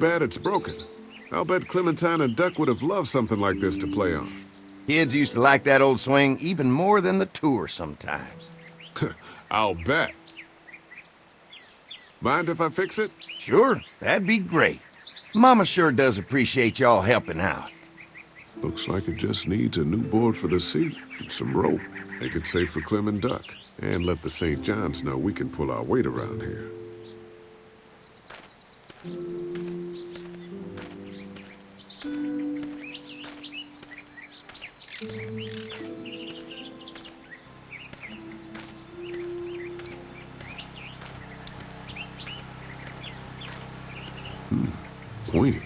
bad it's broken. I'll bet Clementine and Duck would have loved something like this to play on. Kids used to like that old swing even more than the tour sometimes. I'll bet. Mind if I fix it? Sure, that'd be great. Mama sure does appreciate y'all helping out. Looks like it just needs a new board for the seat and some rope. Make it safe for Clem and Duck. And let the St. John's know we can pull our weight around here. Pointy.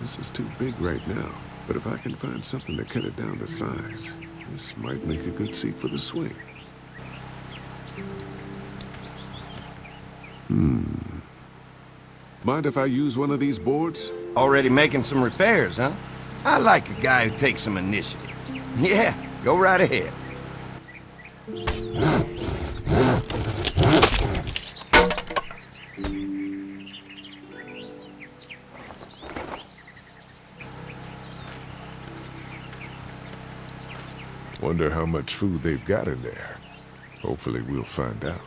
This is too big right now, but if I can find something to cut it down to size, this might make a good seat for the swing. Mind if I use one of these boards? Already making some repairs, huh? I like a guy who takes some initiative. Yeah, go right ahead. Wonder how much food they've got in there. Hopefully we'll find out.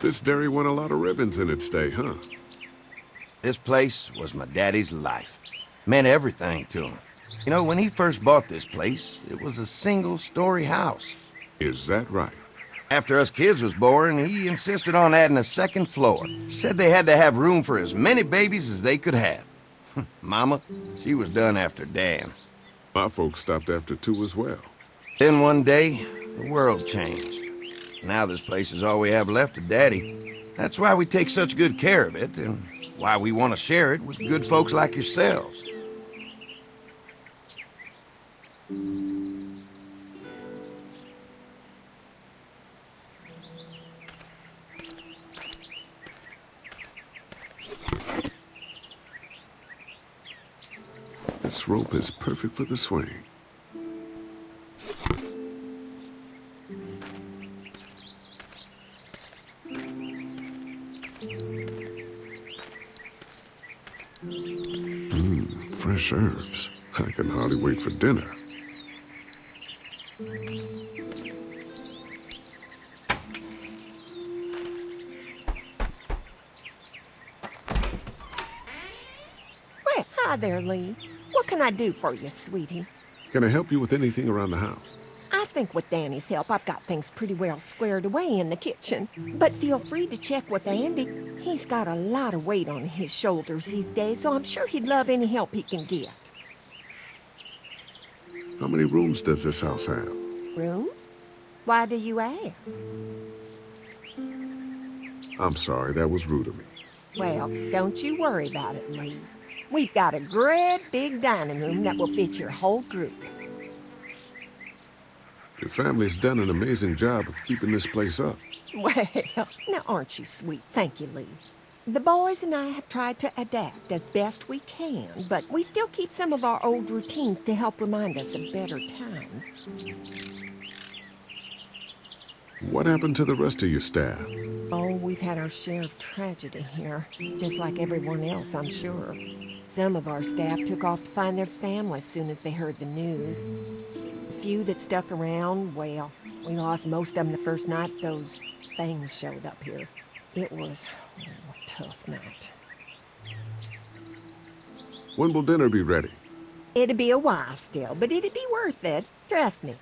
This dairy won a lot of ribbons in its day, huh? This place was my daddy's life. Meant everything to him. You know, when he first bought this place, it was a single-story house. Is that right? After us kids was born, he insisted on adding a second floor. Said they had to have room for as many babies as they could have. Mama, she was done after Dan. My folks stopped after 2 as well. Then one day, the world changed. Now this place is all we have left of Daddy. That's why we take such good care of it, and why we want to share it with good folks like yourselves. This rope is perfect for the swing. Fresh herbs. I can hardly wait for dinner. Well, hi there, Lee. What can I do for you, sweetie? Can I help you with anything around the house? I think with Danny's help, I've got things pretty well squared away in the kitchen. But feel free to check with Andy. He's got a lot of weight on his shoulders these days, so I'm sure he'd love any help he can get. How many rooms does this house have? Rooms? Why do you ask? I'm sorry, that was rude of me. Well, don't you worry about it, Lee. We've got a great big dining room that will fit your whole group. Your family's done an amazing job of keeping this place up. Well, now aren't you sweet? Thank you, Lee. The boys and I have tried to adapt as best we can, but we still keep some of our old routines to help remind us of better times. What happened to the rest of your staff? Oh, we've had our share of tragedy here, just like everyone else, I'm sure. Some of our staff took off to find their families as soon as they heard the news. The few that stuck around, well, we lost most of them the first night those things showed up here. It was a tough night. When will dinner be ready? It'll be a while still, but it'll be worth it. Trust me.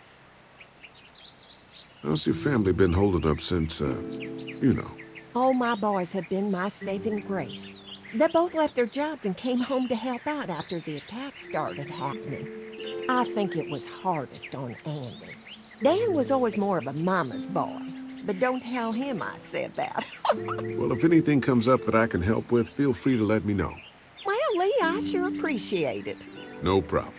How's your family been holding up since, you know? Oh, my boys have been my saving grace. They both left their jobs and came home to help out after the attack started happening. I think it was hardest on Andy. Dan was always more of a mama's boy, but don't tell him I said that. Well, if anything comes up that I can help with, feel free to let me know. Well, Lee, I sure appreciate it. No problem.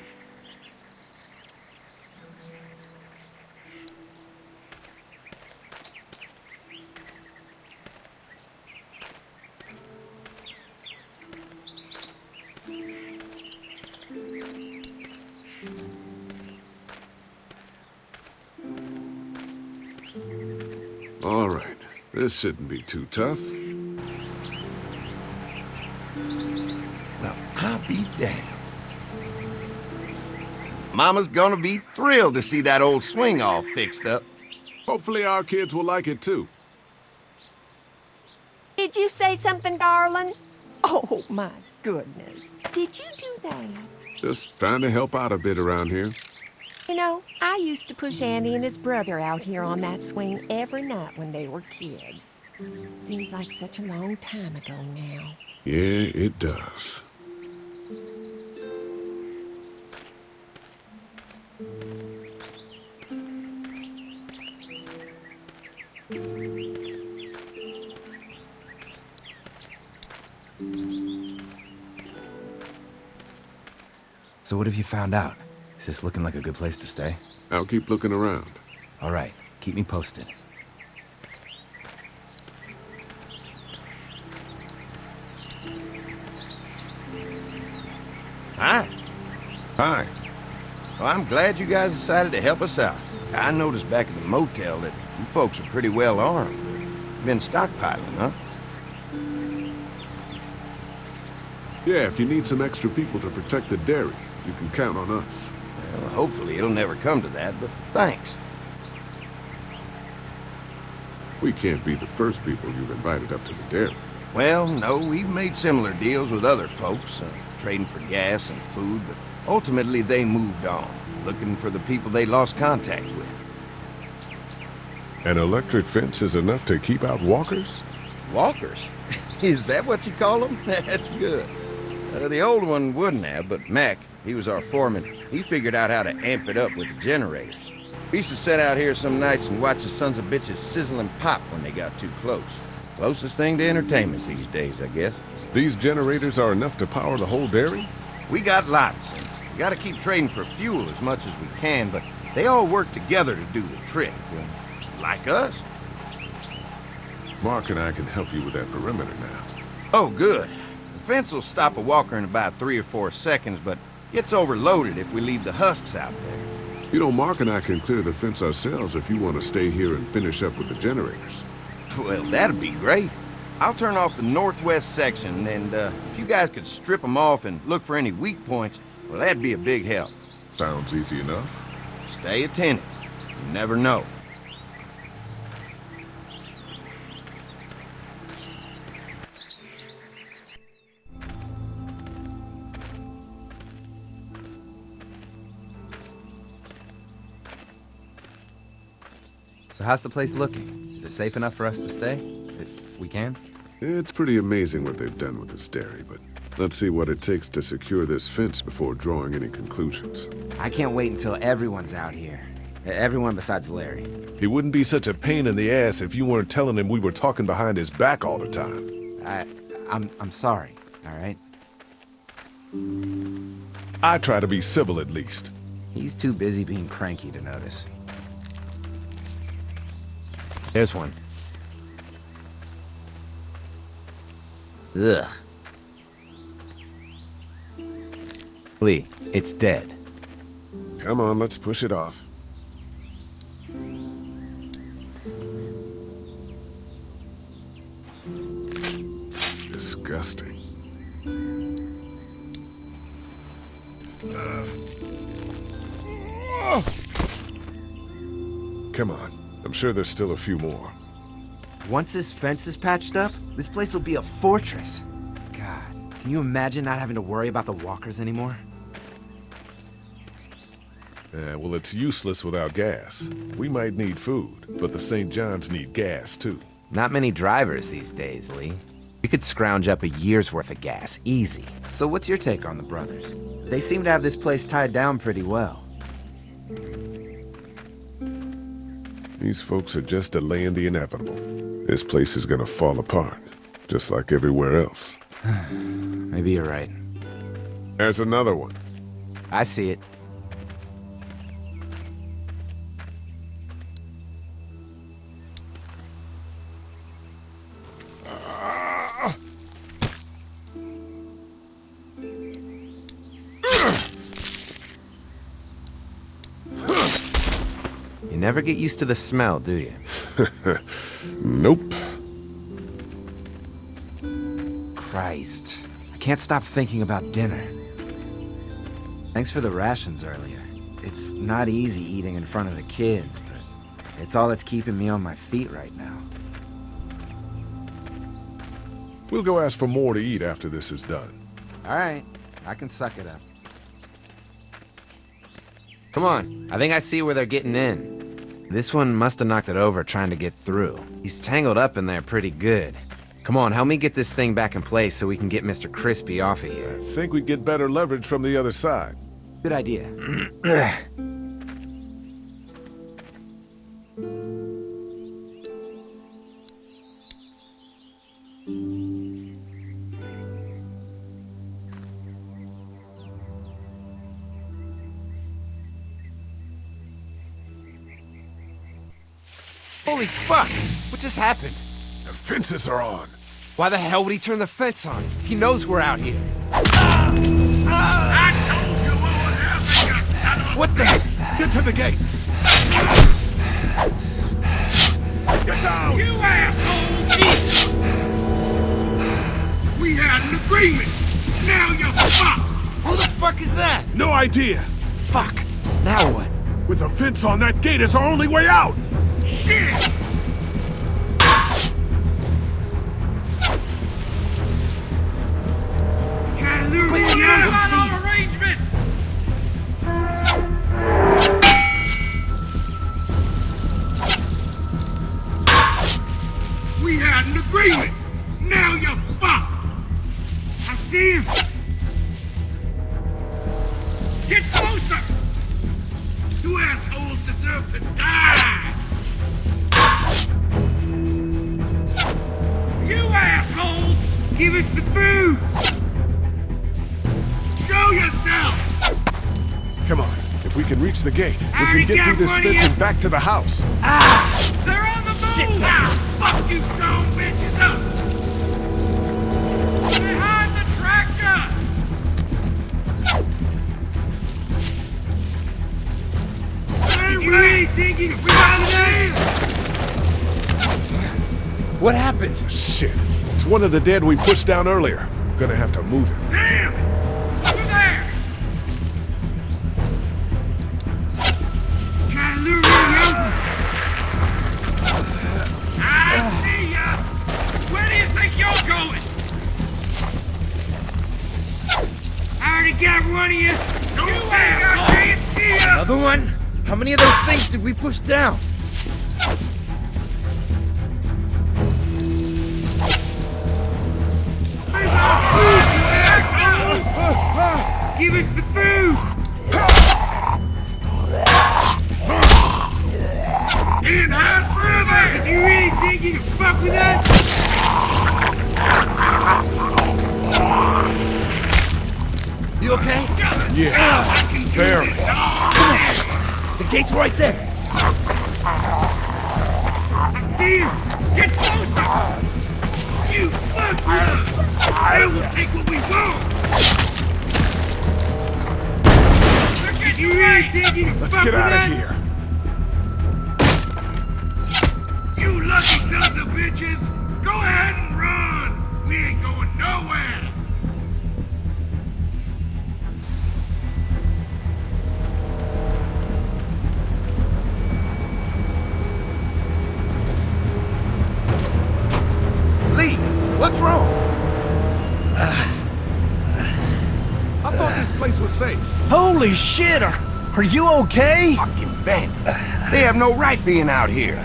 All right, this shouldn't be too tough. Well, I'll be damned. Mama's gonna be thrilled to see that old swing all fixed up. Hopefully our kids will like it too. Did you say something, darling? Oh, my goodness. Did you do that? Just trying to help out a bit around here. You know, I used to push Andy and his brother out here on that swing every night when they were kids. Seems like such a long time ago now. Yeah, it does. So what have you found out? Is this looking like a good place to stay? I'll keep looking around. All right, keep me posted. Hi. Hi. Well, I'm glad you guys decided to help us out. I noticed back at the motel that you folks are pretty well armed. Been stockpiling, huh? Yeah, if you need some extra people to protect the dairy, you can count on us. Well, hopefully it'll never come to that, but thanks. We can't be the first people you've invited up to the dairy. Well, no, we've made similar deals with other folks, trading for gas and food, but ultimately they moved on, looking for the people they lost contact with. An electric fence is enough to keep out walkers? Walkers? Is that what you call them? That's good. The old one wouldn't have, but Mac, he was our foreman, he figured out how to amp it up with the generators. We used to sit out here some nights and watch the sons of bitches sizzle and pop when they got too close. Closest thing to entertainment these days, I guess. These generators are enough to power the whole dairy? We got lots, and we gotta keep trading for fuel as much as we can, but they all work together to do the trick. Like us. Mark and I can help you with that perimeter now. Oh, good. The fence will stop a walker in about 3 or 4 seconds, but gets overloaded if we leave the husks out there. You know, Mark and I can clear the fence ourselves if you want to stay here and finish up with the generators. Well, that'd be great. I'll turn off the northwest section, and if you guys could strip them off and look for any weak points, well, that'd be a big help. Sounds easy enough. Stay attentive. You never know. So how's the place looking? Is it safe enough for us to stay? If we can? It's pretty amazing what they've done with this dairy, but let's see what it takes to secure this fence before drawing any conclusions. I can't wait until everyone's out here. Everyone besides Larry. He wouldn't be such a pain in the ass if you weren't telling him we were talking behind his back all the time. I'm sorry, all right? I try to be civil at least. He's too busy being cranky to notice. There's one. Ugh. Lee, it's dead. Come on, let's push it off. Disgusting. Come on. I'm sure there's still a few more. Once this fence is patched up, this place will be a fortress. God, can you imagine not having to worry about the walkers anymore? Well, it's useless without gas. We might need food, but the St. John's need gas, too. Not many drivers these days, Lee. We could scrounge up a year's worth of gas, easy. So what's your take on the brothers? They seem to have this place tied down pretty well. These folks are just delaying the inevitable. This place is gonna fall apart, just like everywhere else. Maybe you're right. There's another one. I see it. You never get used to the smell, do you? Nope. Christ. I can't stop thinking about dinner. Thanks for the rations earlier. It's not easy eating in front of the kids, but it's all that's keeping me on my feet right now. We'll go ask for more to eat after this is done. All right, I can suck it up. Come on, I think I see where they're getting in. This one must have knocked it over trying to get through. He's tangled up in there pretty good. Come on, help me get this thing back in place so we can get Mr. Crispy off of here. I think we get better leverage from the other side. Good idea. Holy fuck! What just happened? The fences are on. Why the hell would he turn the fence on? He knows we're out here. I told you what would happen, you son of a... What the? Get to the gate! Get down! You asshole! Jesus! We had an agreement. Now you're fucked. Who the fuck is that? No idea! Fuck. Now what? With the fence on, that gate is our only way out! Shit! Try to lure me out of our arrangement! We had an agreement. Now you're fucked. I see him. Get closer! You assholes deserve to die! You assholes! Give us the food! Show yourself! Come on, if we can reach the gate, we already can get got through this one of fence you. and back to the house. They're on the move now! Fuck you, son bitches up! Behind the tractor! Did you really think you could be out of there? What happened? Shit, it's one of the dead we pushed down earlier. Gonna have to move it. Damn it! Over there! Try to lure me over! I see ya! Where do you think you're going? I already got one of you! Don't you ain't got can't see ya! Another one? How many of those things did we push down? Give us the food! And hide further! Did you really think you could fuck with us? You okay? Yeah, barely. The gate's right there. I see him! Get closer! You fuck with us! I will take what we want! Did you really think you could Let's fuck get with out of us? here. You lucky sons of bitches! Go ahead and run! We ain't going nowhere! Lee, what's wrong? I thought this place was safe. Holy shit! Are you okay? Fucking bandits. They have no right being out here.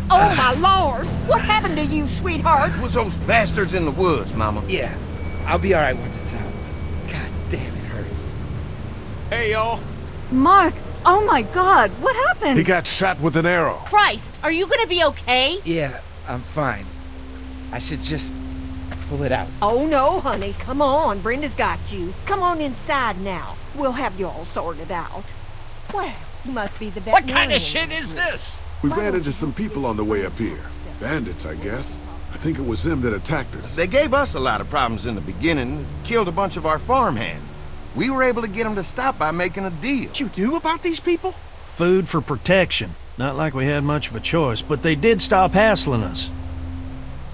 Oh, my lord! What happened to you, sweetheart? It was those bastards in the woods, Mama. Yeah, I'll be alright once it's out. God damn, it hurts. Hey, y'all. Mark! Oh my god, what happened? He got shot with an arrow. Christ, are you gonna be okay? Yeah, I'm fine. I should just pull it out. Oh, no, honey. Come on. Brenda's got you. Come on inside now. We'll have you all sorted out. Well, you must be the What veterinarian. kind of shit is this? We ran into some people on the way up here. Bandits, I guess. I think it was them that attacked us. They gave us a lot of problems in the beginning, killed a bunch of our farmhands. We were able to get them to stop by making a deal. What you do about these people? Food for protection. Not like we had much of a choice, but they did stop hassling us.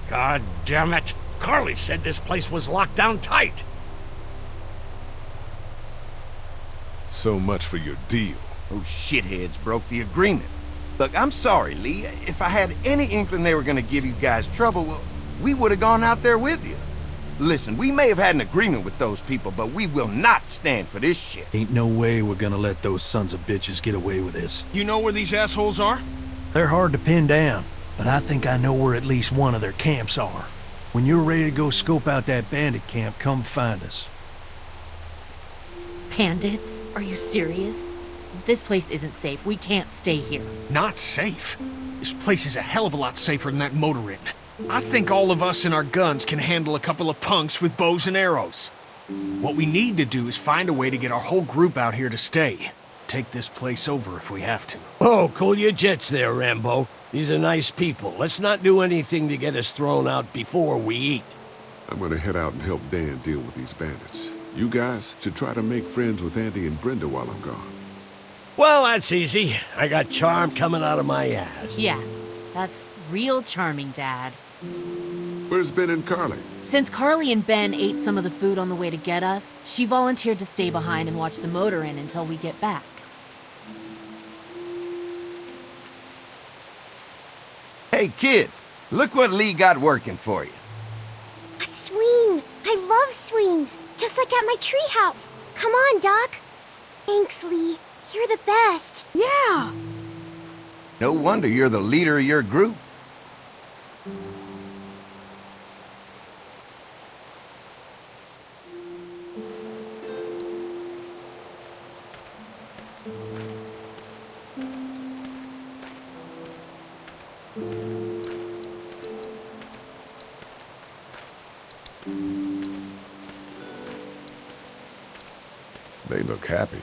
God damn it. Carly said this place was locked down tight. So much for your deal. Those shitheads broke the agreement. Look, I'm sorry, Lee. If I had any inkling they were gonna give you guys trouble, well, we would have gone out there with you. Listen, we may have had an agreement with those people, but we will not stand for this shit. Ain't no way we're gonna let those sons of bitches get away with this. You know where these assholes are? They're hard to pin down, but I think I know where at least one of their camps are. When you're ready to go scope out that bandit camp, come find us. Bandits? Are you serious? This place isn't safe. We can't stay here. Not safe. This place is a hell of a lot safer than that motor inn. I think all of us and our guns can handle a couple of punks with bows and arrows. What we need to do is find a way to get our whole group out here to stay. Take this place over if we have to. Oh, cool your jets there, Rambo. These are nice people. Let's not do anything to get us thrown out before we eat. I'm gonna head out and help Dan deal with these bandits. You guys should try to make friends with Andy and Brenda while I'm gone. Well, that's easy. I got charm coming out of my ass. Yeah, that's real charming, Dad. Where's Ben and Carly? Since Carly and Ben ate some of the food on the way to get us, she volunteered to stay behind and watch the motor inn until we get back. Hey, kids, look what Lee got working for you. A swing! I love swings! Just like at my treehouse! Come on, Doc! Thanks, Lee. You're the best. Yeah! No wonder you're the leader of your group. They look happy.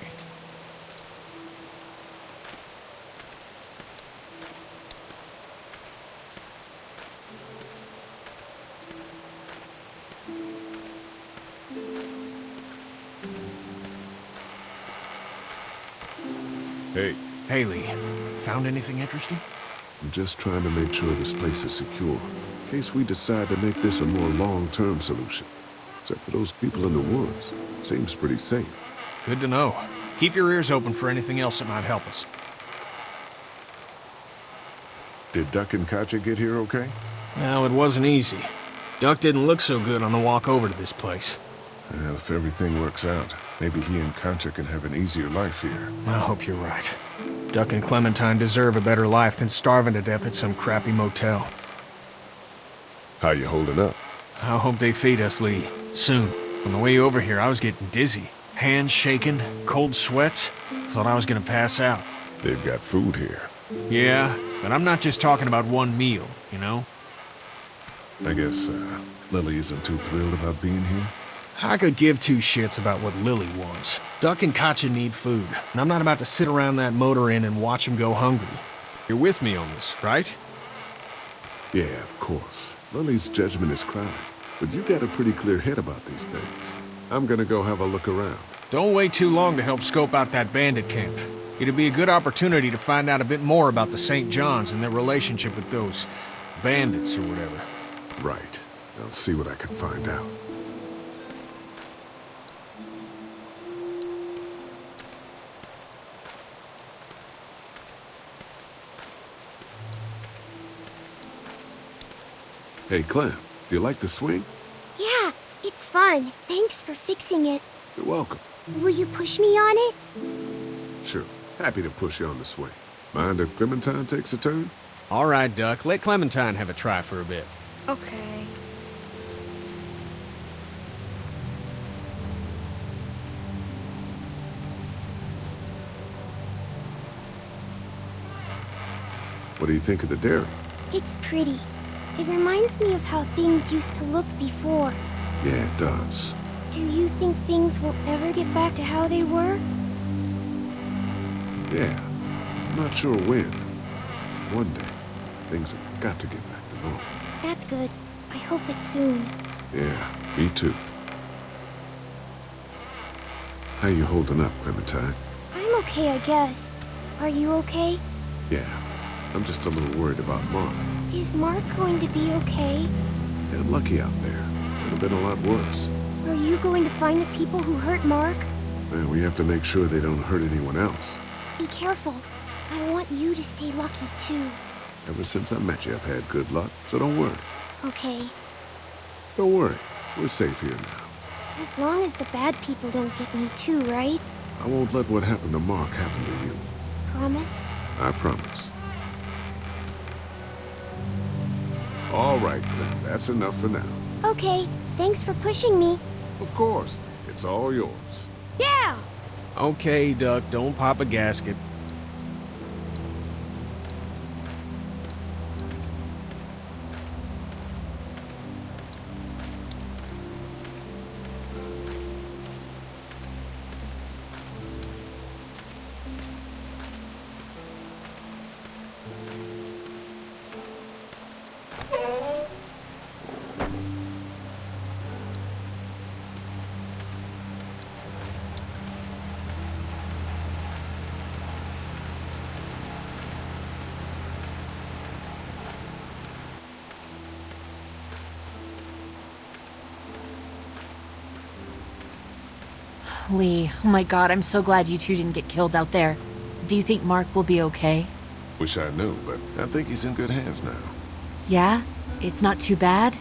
Hey, Haley, found anything interesting? I'm just trying to make sure this place is secure, in case we decide to make this a more long-term solution. Except for those people in the woods. Seems pretty safe. Good to know. Keep your ears open for anything else that might help us. Did Duck and Katja get here okay? Well, it wasn't easy. Duck didn't look so good on the walk over to this place. Well, if everything works out, maybe he and Katja can have an easier life here. I hope you're right. Duck and Clementine deserve a better life than starving to death at some crappy motel. how you holding up? I hope they feed us, Lee. Soon. On the way over here, I was getting dizzy. Hands shaking, cold sweats. Thought I was gonna pass out. They've got food here. Yeah, but I'm not just talking about one meal, you know? I guess, Lily isn't too thrilled about being here. I could give two shits about what Lily wants. Duck and Katja need food, and I'm not about to sit around that motor inn and watch them go hungry. You're with me on this, right? Yeah, of course. Lily's judgment is clouded, but you got a pretty clear head about these things. I'm gonna go have a look around. Don't wait too long to help scope out that bandit camp. It'd be a good opportunity to find out a bit more about the St. John's and their relationship with those bandits or whatever. Right. I'll see what I can find out. Hey, Clem, do you like the swing? Yeah, it's fun. Thanks for fixing it. You're welcome. Will you push me on it? Sure. Happy to push you on the swing. Mind if Clementine takes a turn? All right, Duck. Let Clementine have a try for a bit. Okay. What do you think of the dairy? It's pretty. It reminds me of how things used to look before. Yeah, it does. Do you think things will ever get back to how they were? Yeah. I'm not sure when. One day, things have got to get back to normal. That's good. I hope it's soon. Yeah, me too. How you holding up, Clementine? I'm okay, I guess. Are you okay? Yeah, I'm just a little worried about Mark. Is Mark going to be okay? They're lucky out there. Could have been a lot worse. Are you going to find the people who hurt Mark? Man, we have to make sure they don't hurt anyone else. Be careful. I want you to stay lucky, too. Ever since I met you, I've had good luck, so don't worry. Okay. Don't worry. We're safe here now. As long as the bad people don't get me too, right? I won't let what happened to Mark happen to you. Promise? I promise. All right, Clem. That's enough for now. Okay. Thanks for pushing me. Of course. It's all yours. Yeah! Okay, Duck, don't pop a gasket. Lee, oh my god, I'm so glad you two didn't get killed out there. Do you think Mark will be okay? Wish I knew, but I think he's in good hands now. Yeah? It's not too bad?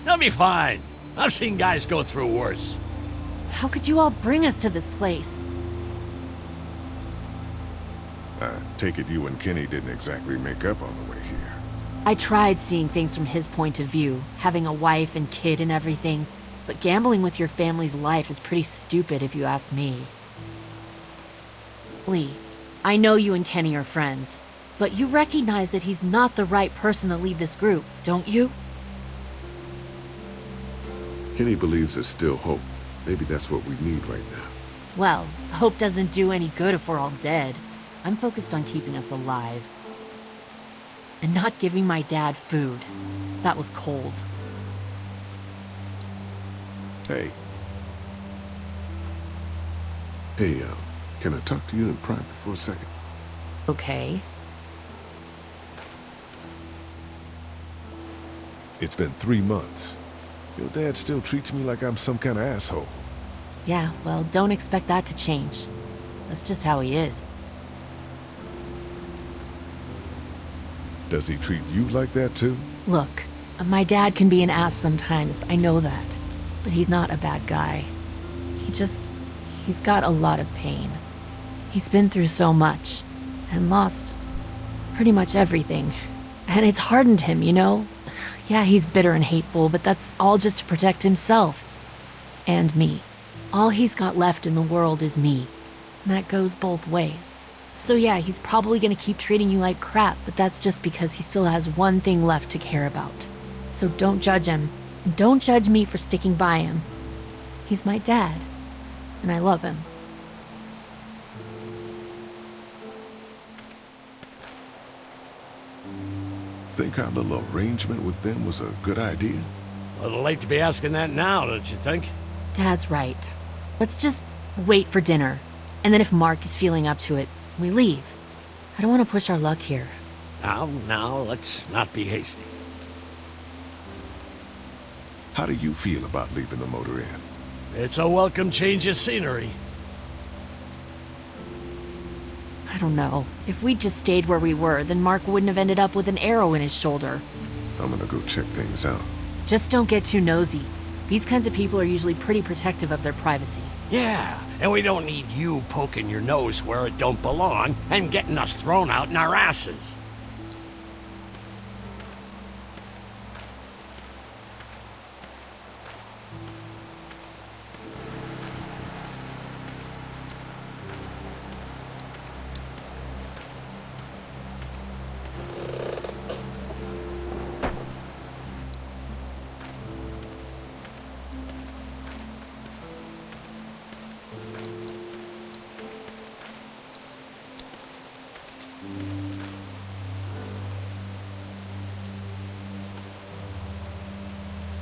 They'll be fine. I've seen guys go through worse. How could you all bring us to this place? I take it you and Kenny didn't exactly make up on the way here. I tried seeing things from his point of view, having a wife and kid and everything, but gambling with your family's life is pretty stupid if you ask me. Lee, I know you and Kenny are friends, but you recognize that he's not the right person to lead this group, don't you? Kenny believes there's still hope. Maybe that's what we need right now. Well, hope doesn't do any good if we're all dead. I'm focused on keeping us alive. And not giving my dad food. That was cold. Hey. Hey, can I talk to you in private for a second? Okay. It's been 3 months. Your dad still treats me like I'm some kind of asshole. Yeah, well, don't expect that to change. That's just how he is. Does he treat you like that too? Look, my dad can be an ass sometimes, I know that. But he's not a bad guy. He's got a lot of pain. He's been through so much, and lost pretty much everything. And it's hardened him, you know? Yeah, he's bitter and hateful, but that's all just to protect himself. And me. All he's got left in the world is me. And that goes both ways. So yeah, he's probably gonna keep treating you like crap, but that's just because he still has one thing left to care about. So don't judge him. And don't judge me for sticking by him. He's my dad, and I love him. Think our little arrangement with them was a good idea? A little late to be asking that now, don't you think? Dad's right. Let's just wait for dinner, and then if Mark is feeling up to it, we leave. I don't want to push our luck here. Now, let's not be hasty. How do you feel about leaving the motor inn? It's a welcome change of scenery. I don't know. If we'd just stayed where we were, then Mark wouldn't have ended up with an arrow in his shoulder. I'm gonna go check things out. Just don't get too nosy. These kinds of people are usually pretty protective of their privacy. Yeah, and we don't need you poking your nose where it don't belong and getting us thrown out in our asses.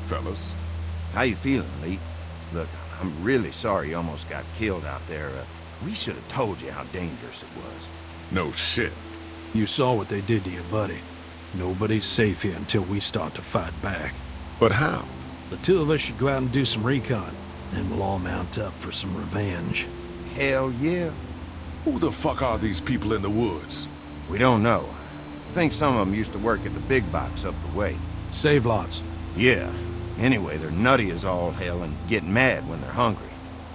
Fellas, How you feeling, Lee? Look, I'm really sorry you almost got killed out there. We should have told you how dangerous it was. no shit. You saw what they did to your buddy. Nobody's safe here until we start to fight back. But how? The two of us should go out and do some recon, and we'll all mount up for some revenge. Hell yeah. Who the fuck are these people in the woods? We don't know. I think some of them used to work at the big box up the way. Save lots. Yeah. Anyway, they're nutty as all hell and get mad when they're hungry.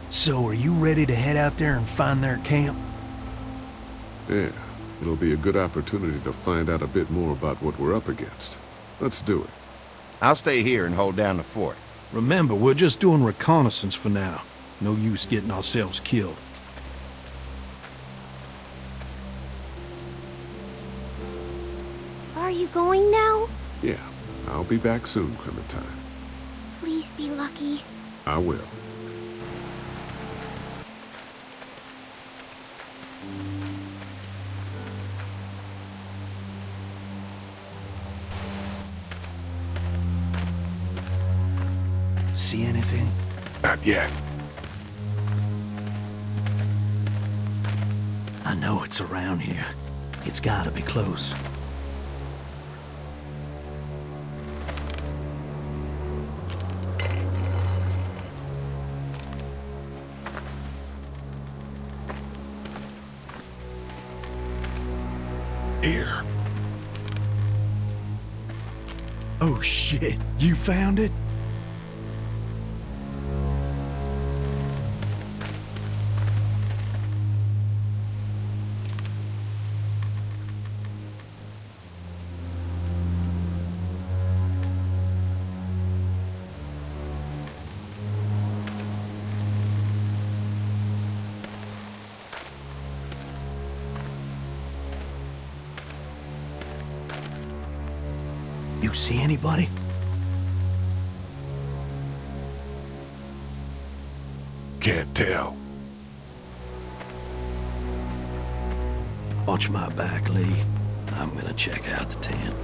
So are you ready to head out there and find their camp? Yeah, it'll be a good opportunity to find out a bit more about what we're up against. Let's do it. I'll stay here and hold down the fort. Remember, we're just doing reconnaissance for now. No use getting ourselves killed. Are you going now? Yeah, I'll be back soon, Clementine. Please be lucky. I will. See anything? Not yet. I know it's around here. It's gotta be close. Here. Oh shit, you found it? You see anybody? Can't tell. Watch my back, Lee. I'm gonna check out the tent.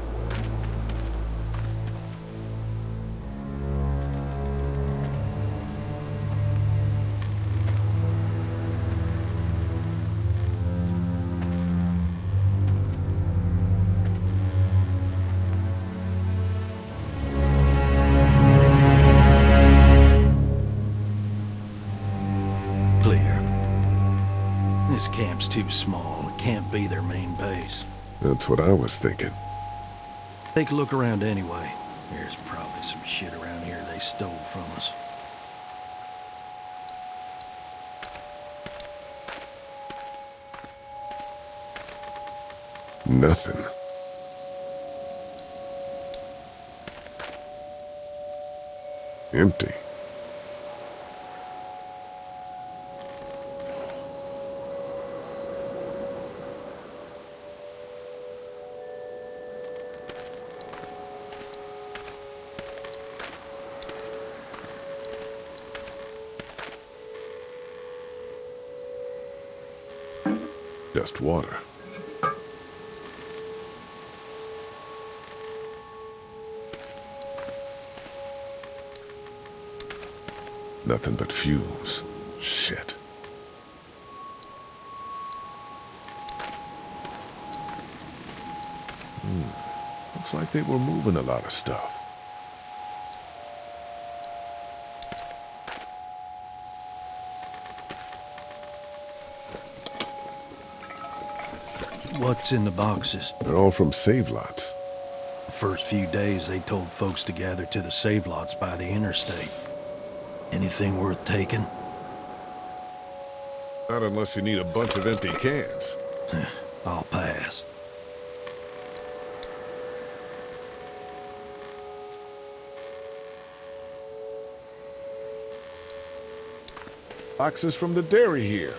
This camp's too small. It can't be their main base. That's what I was thinking. Take a look around anyway. There's probably some shit around here they stole from us. Nothing. Empty. Just water. Nothing but fumes. Shit. Looks like they were moving a lot of stuff. What's in the boxes? They're all from save lots. The first few days they told folks to gather to the save lots by the interstate. Anything worth taking? Not unless you need a bunch of empty cans. I'll pass. Boxes from the dairy here.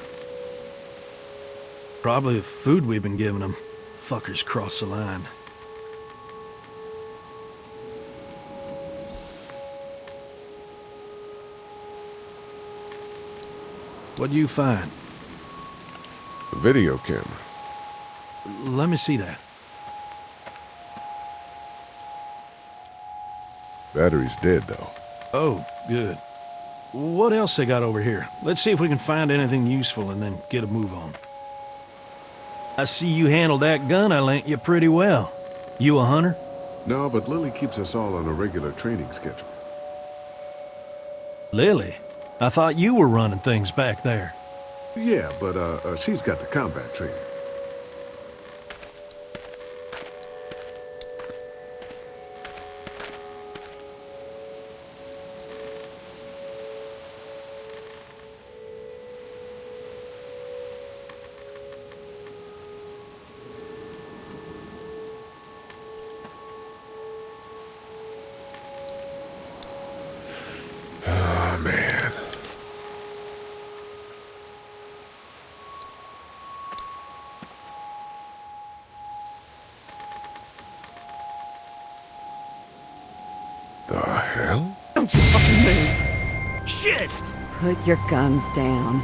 Probably the food we've been giving them. Fuckers cross the line. What'd you find? A video camera. Let me see that. Battery's dead, though. Oh, good. What else they got over here? Let's see if we can find anything useful and then get a move on. I see you handled that gun I lent you pretty well. You a hunter? No, but Lily keeps us all on a regular training schedule. Lily? I thought you were running things back there. Yeah, but she's got the combat training. Oh, man. The hell? Don't you fucking move. Shit! Put your guns down.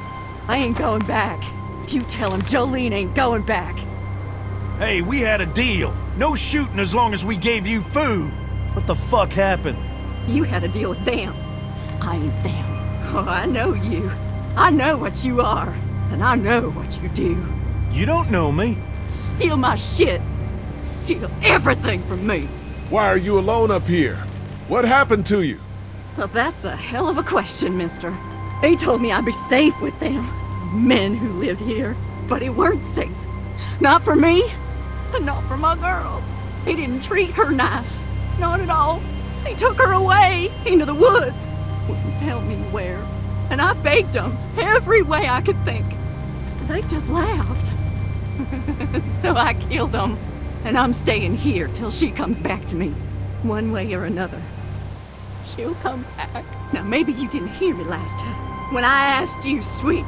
I ain't going back. You tell him Jolene ain't going back. Hey, we had a deal. No shooting as long as we gave you food. What the fuck happened? You had a deal with them. I ain't them. Oh, I know you. I know what you are. And I know what you do. You don't know me. Steal my shit. Steal everything from me. Why are you alone up here? What happened to you? Well, that's a hell of a question, mister. They told me I'd be safe with them. Men who lived here. But it weren't safe. Not for me. And not for my girl. They didn't treat her nice. Not at all. They took her away into the woods. Wouldn't tell me where. And I begged them every way I could think. They just laughed. So I killed them. And I'm staying here till she comes back to me. One way or another. She'll come back. Now maybe you didn't hear me last time. When I asked you, sweet,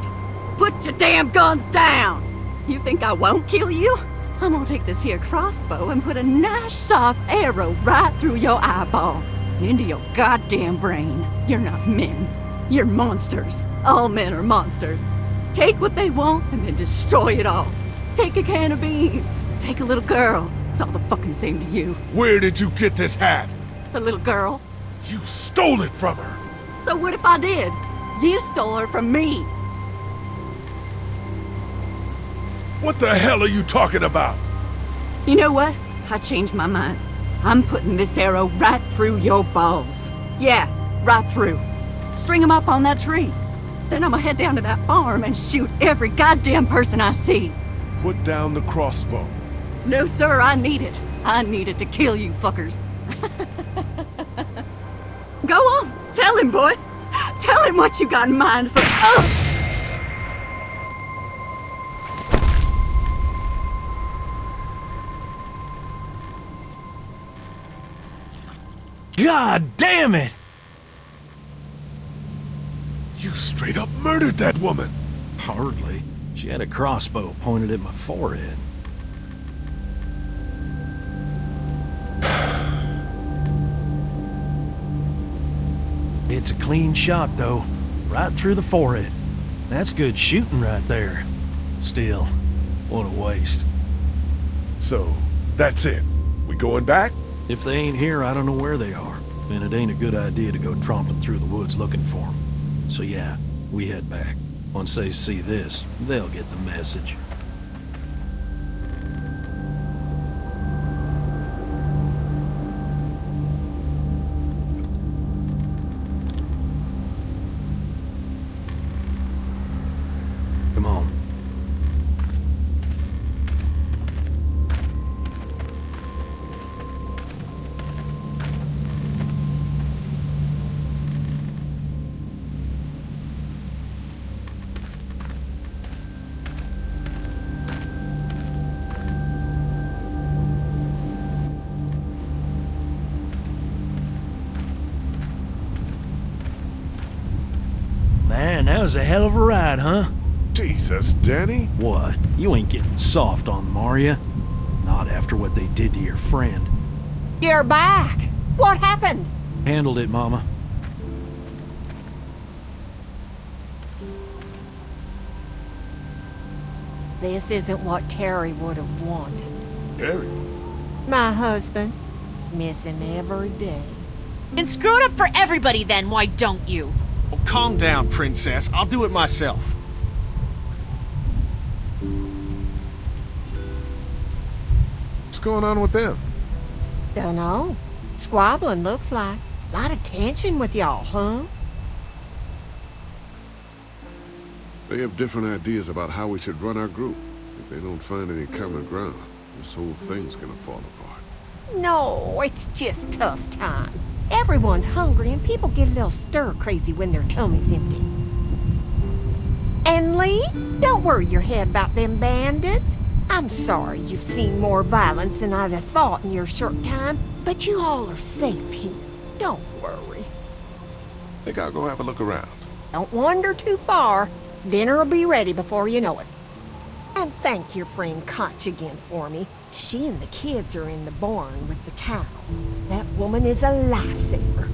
put your damn guns down. You think I won't kill you? I'm gonna take this here crossbow and put a nice sharp arrow right through your eyeball. Into your goddamn brain. You're not men. You're monsters. All men are monsters. Take what they want and then destroy it all. Take a can of beans. Take a little girl. It's all the fucking same to you. Where did you get this hat? The little girl. You stole it from her. So what if I did? You stole her from me. What the hell are you talking about? You know what? I changed my mind. I'm putting this arrow right through your balls. Yeah, right through. String 'em up on that tree. Then I'm gonna head down to that farm and shoot every goddamn person I see. Put down the crossbow. No, sir, I need it. I need it to kill you fuckers. Go on, tell him, boy. Tell him what you got in mind for... Oh! God damn it! You straight up murdered that woman. Hardly. She had a crossbow pointed at my forehead. It's a clean shot, though. Right through the forehead. That's good shooting right there. Still, what a waste. So, that's it. We going back? If they ain't here, I don't know where they are. And it ain't a good idea to go tromping through the woods looking for them. So yeah, we head back. Once they see this, they'll get the message. Come on. Man, that was a hell of a ride, huh? Jesus, Danny. What? You ain't getting soft on them, are ya? Not after what they did to your friend. You're back! What happened? Handled it, Mama. This isn't what Terry would have wanted. Terry? My husband. Miss him every day. And screw it up for everybody then, why don't you? Oh, calm down, princess. I'll do it myself. going on with them? Dunno. Squabbling, looks like. Lot of tension with y'all, huh? They have different ideas about how we should run our group. If they don't find any common ground, this whole thing's gonna fall apart. No, it's just tough times. Everyone's hungry and people get a little stir-crazy when their tummy's empty. And Lee, don't worry your head about them bandits. I'm sorry you've seen more violence than I'd have thought in your short time, but you all are safe here. Don't worry. Think I'll go have a look around. Don't wander too far. Dinner'll be ready before you know it. And thank your friend Koch again for me. She and the kids are in the barn with the cow. That woman is a lifesaver.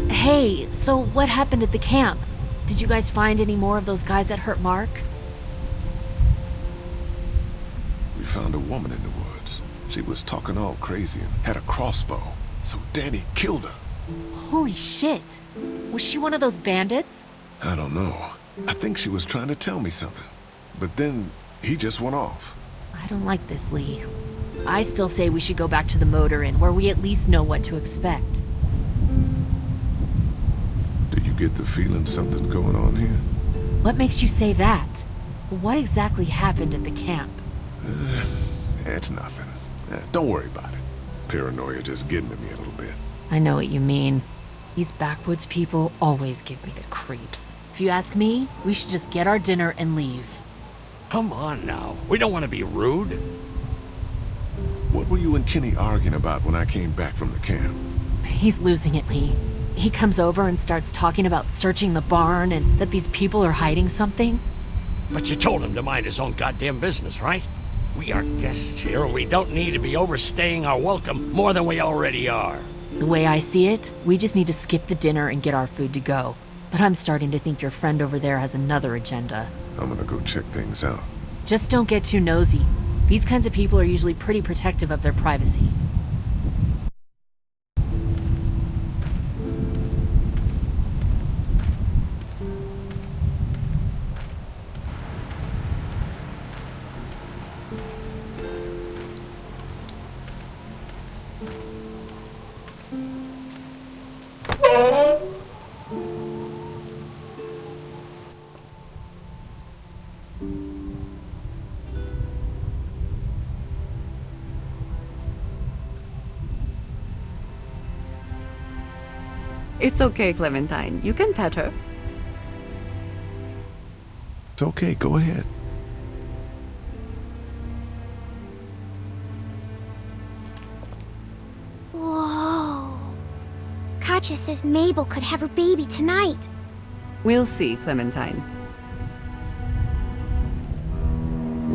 Hey, so what happened at the camp? Did you guys find any more of those guys that hurt Mark? We found a woman in the woods. She was talking all crazy and had a crossbow. So Danny killed her. Holy shit. Was she one of those bandits? I don't know. I think she was trying to tell me something. But then he just went off. I don't like this, Lee. I still say we should go back to the motor inn where we at least know what to expect. Do you get the feeling something's going on here? What makes you say that? What exactly happened at the camp? It's nothing. Don't worry about it. Paranoia just getting to me a little bit. I know what you mean. These backwoods people always give me the creeps. If you ask me, we should just get our dinner and leave. Come on now. We don't want to be rude. What were you and Kenny arguing about when I came back from the camp? He's losing it, Lee. He comes over and starts talking about searching the barn and that these people are hiding something. But you told him to mind his own goddamn business, right? We are guests here. We don't need to be overstaying our welcome more than we already are. The way I see it, we just need to skip the dinner and get our food to go. But I'm starting to think your friend over there has another agenda. I'm gonna go check things out. Just don't get too nosy. These kinds of people are usually pretty protective of their privacy. It's okay, Clementine. You can pet her. It's okay, go ahead. Whoa. Katja says Mabel could have her baby tonight. We'll see, Clementine.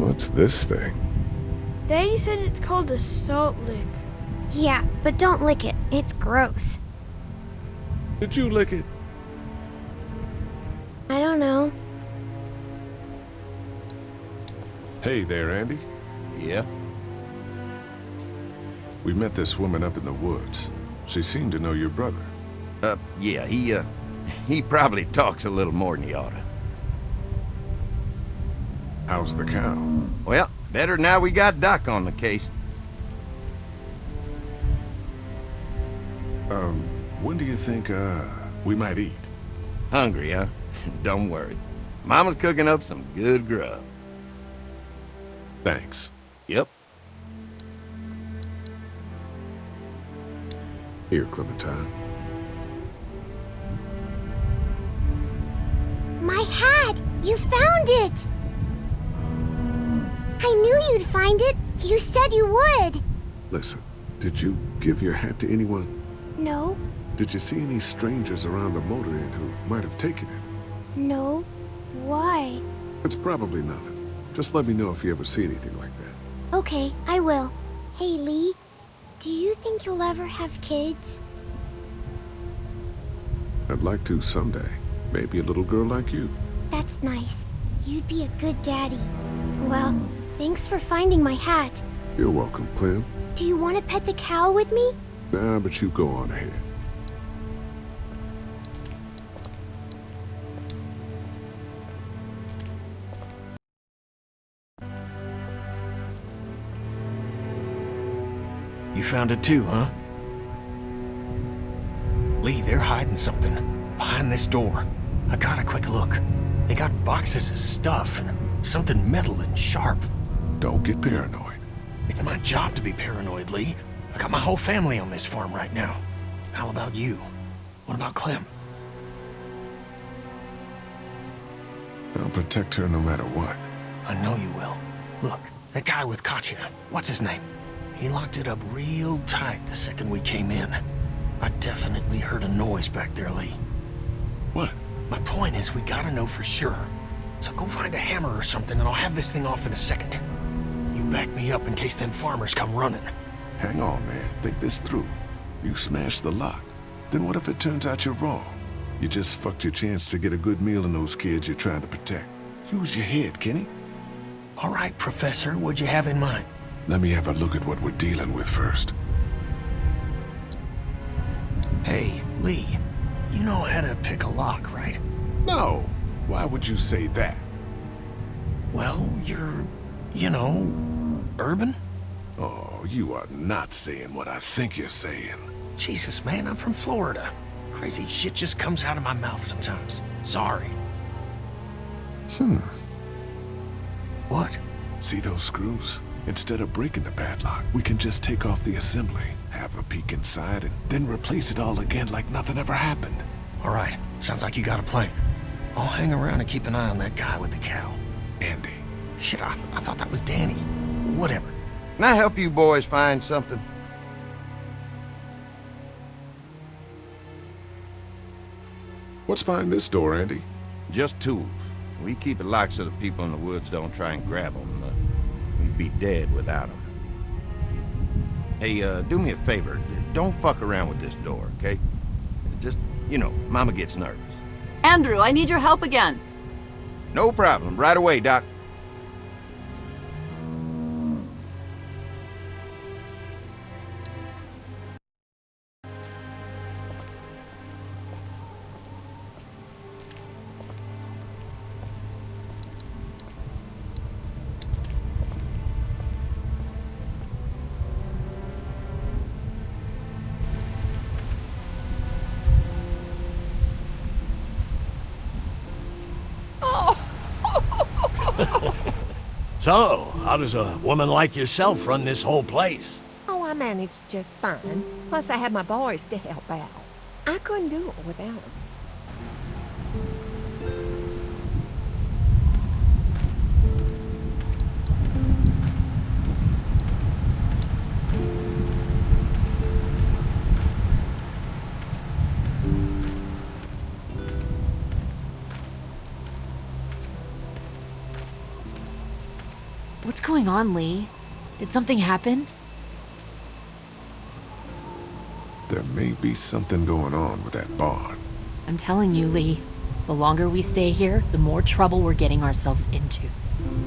What's this thing? Daddy said it's called a salt lick. Yeah, but don't lick it. It's gross. Did you lick it? I don't know. Hey there, Andy. Yeah? We met this woman up in the woods. She seemed to know your brother. Yeah, he probably talks a little more than he oughta. How's the cow? Well, better now we got Doc on the case. When do you think, we might eat? Hungry, huh? Don't worry. Mama's cooking up some good grub. Thanks. Yep. Here, Clementine. You found it! I knew you'd find it. You said you would. Listen, did you give your hat to anyone? No, Did you see any strangers around the motor inn who might have taken it? no. Why? It's probably nothing. Just let me know if you ever see anything like that. Okay, I will. Hey, Lee. Do you think you'll ever have kids? I'd like to someday. Maybe a little girl like you. That's nice. You'd be a good daddy. Well, thanks for finding my hat. You're welcome, Clem. Do you want to pet the cow with me? Nah, but you go on ahead. You found it too, huh? Lee, they're hiding something behind this door. I got a quick look. They got boxes of stuff and something metal and sharp. Don't get paranoid. It's my job to be paranoid, Lee. I got my whole family on this farm right now. How about you? What about Clem? I'll protect her no matter what. I know you will. Look, that guy with Katya, what's his name? He locked it up real tight the second we came in. I definitely heard a noise back there, Lee. What? My point is, we gotta know for sure. So go find a hammer or something and I'll have this thing off in a second. You back me up in case them farmers come running. Hang on, man. Think this through. You smashed the lock. Then what if it turns out you're wrong? You just fucked your chance to get a good meal in those kids you're trying to protect. Use your head, Kenny. All right, Professor, what'd you have in mind? Let me have a look at what we're dealing with first. Hey, Lee, you know how to pick a lock, right? No. Why would you say that? Well, you're, you know, urban? Oh, you are not saying what I think you're saying. Jesus, man, I'm from Florida. Crazy shit just comes out of my mouth sometimes. Sorry. What? See those screws? Instead of breaking the padlock, we can just take off the assembly, have a peek inside, and then replace it all again like nothing ever happened. All right, sounds like you got a plan. I'll hang around and keep an eye on that guy with the cow. Andy. Shit, I thought that was Danny. Whatever. Can I help you boys find something? What's behind this door, Andy? Just tools. We keep it locked so the people in the woods don't try and grab them. We'd be dead without them. Hey, do me a favor. Don't fuck around with this door, okay? Just, you know, Mama gets nervous. Andrew, I need your help again. No problem. Right away, Doc. So, how does a woman like yourself run this whole place? Oh, I managed just fine. Plus, I had my boys to help out. I couldn't do it without them. What's going on, Lee? Did something happen? There may be something going on with that barn. I'm telling you, Lee. The longer we stay here, the more trouble we're getting ourselves into.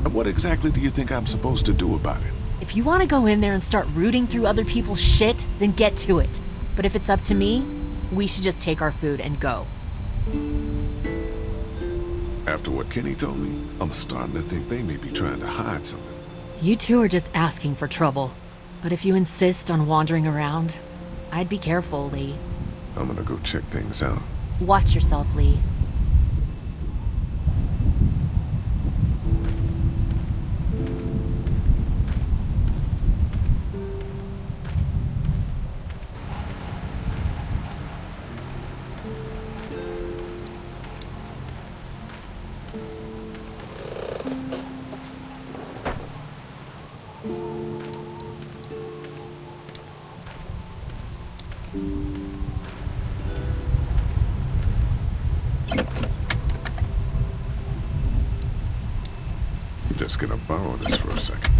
And what exactly do you think I'm supposed to do about it? If you want to go in there and start rooting through other people's shit, then get to it. But if it's up to me, we should just take our food and go. After what Kenny told me, I'm starting to think they may be trying to hide something. You two are just asking for trouble. But if you insist on wandering around, I'd be careful, Lee. I'm gonna go check things out. Watch yourself, Lee. Just gonna borrow this for a second.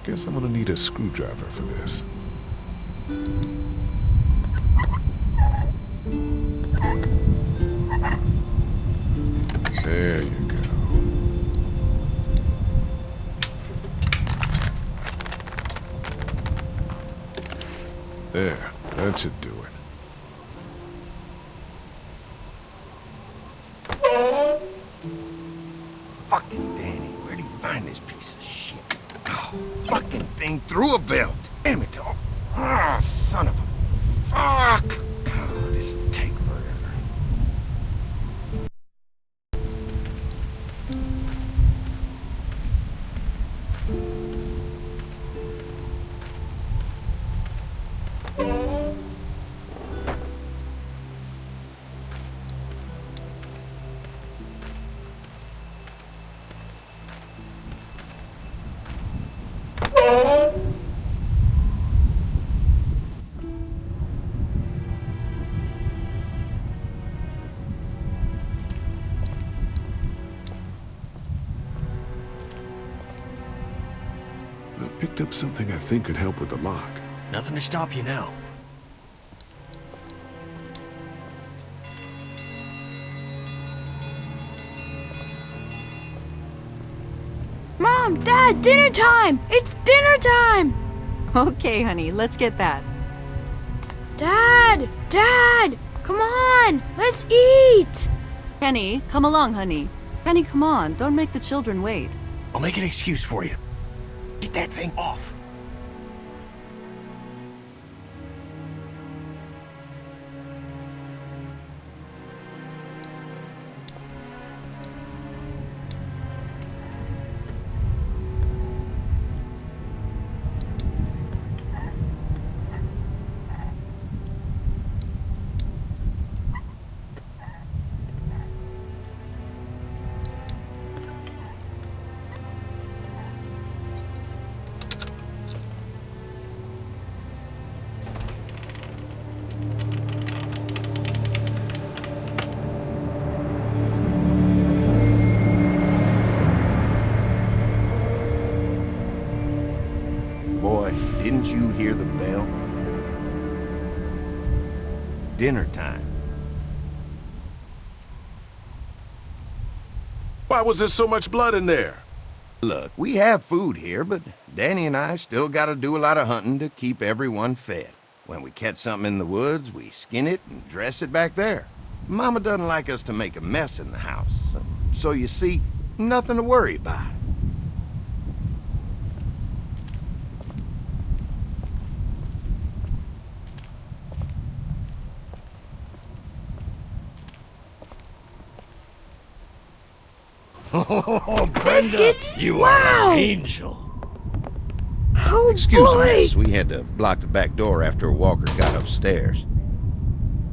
Guess I'm gonna need a screwdriver for this. There you go. There, that should do it. Fucking Danny, where'd he find this piece of shit? Oh, fucking thing through a belt. Damn it, dog. Ah, son of a... Fuck! Oh, this'll take forever. I picked up something I think could help with the lock. Nothing to stop you now. Mom, Dad, dinner time! It's dinner time! Okay, honey, let's get that. Dad! Dad! Come on! Let's eat! Kenny, come along, honey. Kenny, come on. Don't make the children wait. I'll make an excuse for you. Get that thing off. Boy, didn't you hear the bell? Dinner time. Why was there so much blood in there? Look, we have food here, but Danny and I still gotta do a lot of hunting to keep everyone fed. When we catch something in the woods, we skin it and dress it back there. Mama doesn't like us to make a mess in the house, so you see, nothing to worry about. Oh, Brenda, Biscuits? you Wow. are an angel. Oh Excuse boy! us, we had to block the back door after Walker got upstairs.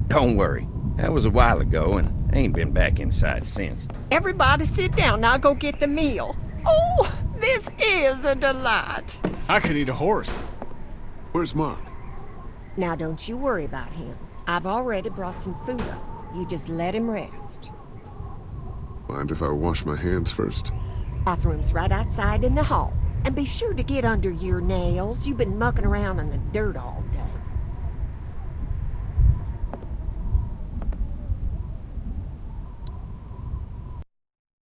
Don't worry, that was a while ago and I ain't been back inside since. Everybody sit down. I'll go get the meal. Oh, this is a delight. I could eat a horse. Where's Mark? Now don't you worry about him. I've already brought some food up. You just let him rest. Mind if I wash my hands first? Bathroom's right outside in the hall. And be sure to get under your nails. You've been mucking around in the dirt all